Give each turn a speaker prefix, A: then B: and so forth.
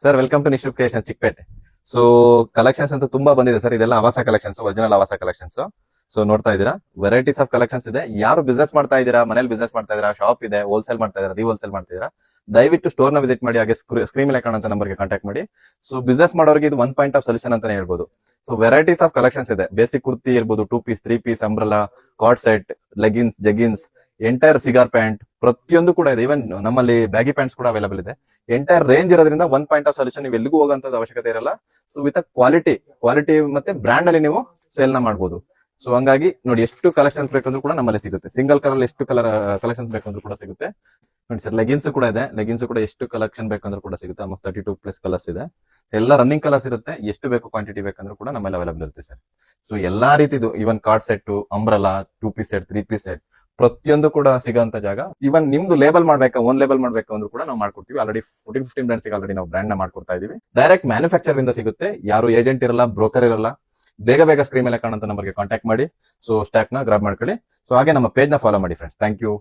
A: Sir welcome to Nishchit creation Chickpet. So collections ಅಂತೂ ತುಂಬಾ ಬಂದಿದೆ ಸರ್. ಇದೆಲ್ಲ ಆವಾಸ ಕಲೆಕ್ಷನ್ಸ್, ಒರಿಜಿನಲ್ ಆವಾಸ ಕಲೆಕ್ಷನ್ಸ್. ಸೊ ನೋಡ್ತಾ ಇದ್ದೀರಾ, ವೆರೈಟೀಸ್ ಆಫ್ ಕಲೆಕ್ಷನ್ಸ್ ಇದೆ. ಯಾರು ಬಿಸ್ನೆಸ್ ಮಾಡ್ತಾ ಇದ್ದೀರಾ, ಮನೇಲಿ ಬಿಸ್ನೆಸ್ ಮಾಡ್ತಾ ಇದ್ದೀರಾ, ಶಾಪ್ ಇದೆ, ಹೋಲ್ಸೇಲ್ ಮಾಡ್ತಾ ಇದ್ದೀರಾ, ರೀಹೋಲ್ಸೇಲ್ ಮಾಡ್ತಾ ಇದ್ದೀರಾ, ದಯವಿಟ್ಟು ಸ್ಟೋರ್ ನ ವಿಸಿಟ್ ಮಾಡಿ. ಹಾಗೆ ಸ್ಕ್ರೀನ್ ಮೇಲೆ ಕಾಣುವಂತ ನಂಬರ್ಗೆ ಕಾಂಟ್ಯಾಕ್ಟ್ ಮಾಡಿ. ಸೊ ಬಿಸ್ನೆಸ್ ಮಾಡೋರಿಗೆ ಇದು ಒನ್ ಪಾಯಿಂಟ್ ಆಫ್ ಸೊಲ್ಯೂಷನ್ ಅಂತಾನೆ ಹೇಳ್ಬೋದು. ಸೊ ವೆರೈಟೀಸ್ ಆಫ್ ಕಲೆಕ್ಷನ್ಸ್ ಇದೆ. ಬೇಸಿಕ್ ಕುರ್ತಿ ಇರ್ಬೋದು, 2 piece 3 piece, umbrella, cord set, leggings, jeggings, entire cigar pant, ಪ್ರತಿಯೊಂದು ಕೂಡ ಇದೆ. ಇವನ್ ನಮ್ಮಲ್ಲಿ ಬ್ಯಾಗಿ ಪ್ಯಾಂಟ್ಸ್ ಕೂಡ ಅವೈಲೇಬಲ್ ಇದೆ. ಎಂಟೈರ್ ರೇಂಜ್ ಇರೋದ್ರಿಂದ ಒನ್ ಪಾಯಿಂಟ್ ಆಫ್ ಸೊಲ್ಯೂಷನ್. ನೀವು ಎಲ್ಲಿಗೂ ಹೋಗಂತದ ಅವಶ್ಯಕತೆ ಇರಲ್ಲ. ಸೊ ವಿತ್ ಕ್ವಾಲಿಟಿ ಮತ್ತೆ ಬ್ರ್ಯಾಂಡ್ ಅಲ್ಲಿ ನೀವು ಸೇಲ್ ನ ಮಾಡಬಹುದು. ಸೊ ಹಂಗಾಗಿ ನೋಡಿ, ಎಷ್ಟು ಕಲೆಕ್ಷನ್ಸ್ ಬೇಕಂದ್ರೂ ಕೂಡ ನಮ್ಮಲ್ಲಿ ಸಿಗುತ್ತೆ. ಸಿಂಗಲ್ ಕಲರ್ ಎಷ್ಟು ಕಲರ್ ಕಲೆಕ್ಷನ್ಸ್ ಬೇಕಂದ್ರೂ ಕೂಡ ಸಿಗುತ್ತೆ. ನೋಡಿ ಸರ್, ಲೆಗಿನ್ಸ್ ಕೂಡ ಇದೆ. ಲೆಗಿನ್ಸ್ ಕೂಡ ಎಷ್ಟು ಕಲೆಕ್ಷನ್ ಬೇಕಂದ್ರೂ ಕೂಡ ಸಿಗುತ್ತೆ. ಆಲ್ಮೋಸ್ಟ್ 32+ ಕಲರ್ಸ್ ಇದೆ. ಸೊ ಎಲ್ಲ ರನ್ನಿಂಗ್ ಕಲರ್ಸ್ ಇರುತ್ತೆ. ಎಷ್ಟು ಬೇಕು ಕ್ವಾಂಟಿಟಿ ಬೇಕಂದ್ರೂ ಕೂಡ ನಮ್ಮಲ್ಲಿ ಅವೈಲೇಬಲ್ ಇರುತ್ತೆ ಸರ್. ಸೊ ಎಲ್ಲಾ ರೀತಿದು, ಇವನ್ card set, umbrella, 2 piece set, 3 piece set, ಪ್ರತಿಯೊಂದು ಕೂಡ ಸಿಗೋಂತ ಜಾಗ. ಇವನ್ ನಿಮ್ದು ಲೇಬಲ್ ಮಾಡ್ಬೇಕಾ, ಓನ್ ಲೇಬಲ್ ಮಾಡ್ಬೇಕು ಅಂದ್ರೂ ಕೂಡ ನಾವು ಮಾಡ್ಕೊಡ್ತೀವಿ. ಆಲ್ರೆಡಿ 14-15 ಬ್ರಾಂಡ್ಸ್ ಆಲ್ರೆಡಿ ನಾವು ಬ್ರ್ಯಾಂಡ್ ನ ಮಾಡ್ಕೊಡ್ತಾ ಇದೀವಿ. ಡೈರೆಕ್ಟ್ ಮ್ಯಾನುಫ್ಯಾಕ್ಚರ್ ಇಂದ ಸಿಗುತ್ತೆ. ಯಾರು ಏಜೆಂಟ್ ಇರಲ್ಲ, ಬ್ರೋಕರ್ ಇರಲ್ಲ. ಬೇಗ ಸ್ಕ್ರೀನ್ ಮೇಲೆ ಕಾಣುವಂತ ನಂಬರ್ಗೆ ಕಾಂಟ್ಯಾಕ್ಟ್ ಮಾಡಿ. ಸೊ ಸ್ಟಾಕ್ ನ ಗ್ರಾಬ್ ಮಾಡ್ಕೊಳ್ಳಿ. ಸೊ ಹಾಗೆ ನಮ್ಮ ಪೇಜ್ ನ ಫಾಲೋ ಮಾಡಿ ಫ್ರೆಂಡ್ಸ್. Thank you.